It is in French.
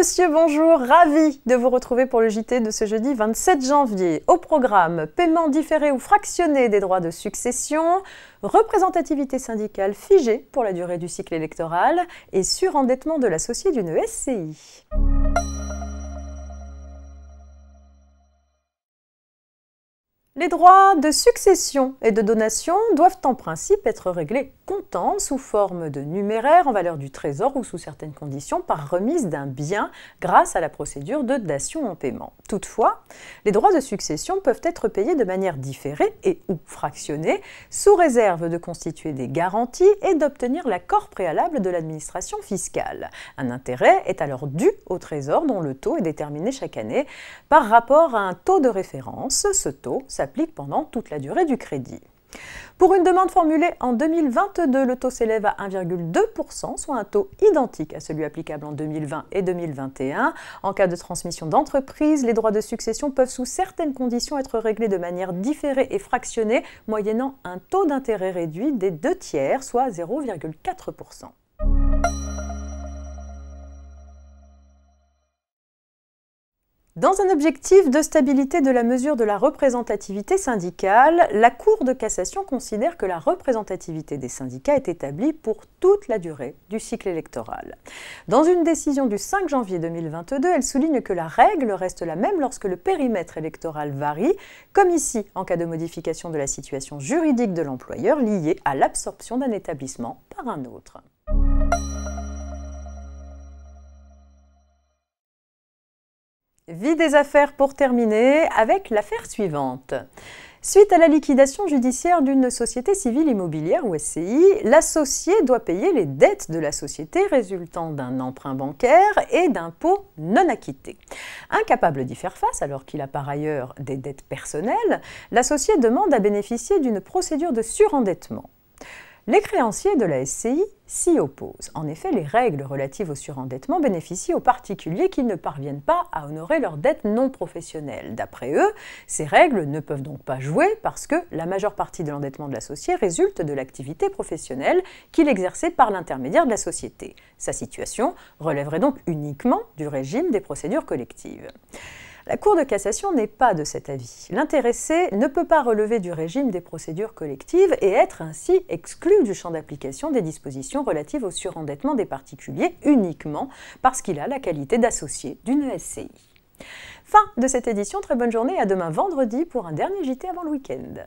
monsieur, bonjour, ravi de vous retrouver pour le JT de ce jeudi 27 janvier. Au programme, paiement différé ou fractionné des droits de succession, représentativité syndicale figée pour la durée du cycle électoral et surendettement de l'associé d'une SCI. Les droits de succession et de donation doivent en principe être réglés comptant sous forme de numéraire en valeur du trésor ou sous certaines conditions par remise d'un bien grâce à la procédure de dation en paiement. Toutefois, les droits de succession peuvent être payés de manière différée et ou fractionnée sous réserve de constituer des garanties et d'obtenir l'accord préalable de l'administration fiscale. Un intérêt est alors dû au trésor dont le taux est déterminé chaque année par rapport à un taux de référence. Ce taux s'applique pendant toute la durée du crédit. Pour une demande formulée en 2022, le taux s'élève à 1,2%, soit un taux identique à celui applicable en 2020 et 2021. En cas de transmission d'entreprise, les droits de succession peuvent sous certaines conditions être réglés de manière différée et fractionnée, moyennant un taux d'intérêt réduit des 2/3, soit 0,4%. Dans un objectif de stabilité de la mesure de la représentativité syndicale, la Cour de cassation considère que la représentativité des syndicats est établie pour toute la durée du cycle électoral. Dans une décision du 5 janvier 2022, elle souligne que la règle reste la même lorsque le périmètre électoral varie, comme ici en cas de modification de la situation juridique de l'employeur liée à l'absorption d'un établissement par un autre. Vie des affaires pour terminer avec l'affaire suivante. Suite à la liquidation judiciaire d'une société civile immobilière ou SCI, l'associé doit payer les dettes de la société résultant d'un emprunt bancaire et d'impôts non acquittés. Incapable d'y faire face alors qu'il a par ailleurs des dettes personnelles, l'associé demande à bénéficier d'une procédure de surendettement. Les créanciers de la SCI s'y opposent. En effet, les règles relatives au surendettement bénéficient aux particuliers qui ne parviennent pas à honorer leurs dettes non professionnelles. D'après eux, ces règles ne peuvent donc pas jouer parce que la majeure partie de l'endettement de l'associé résulte de l'activité professionnelle qu'il exerçait par l'intermédiaire de la société. Sa situation relèverait donc uniquement du régime des procédures collectives. La Cour de cassation n'est pas de cet avis. L'intéressé ne peut pas relever du régime des procédures collectives et être ainsi exclu du champ d'application des dispositions relatives au surendettement des particuliers uniquement parce qu'il a la qualité d'associé d'une SCI. Fin de cette édition, très bonne journée et à demain vendredi pour un dernier JT avant le week-end.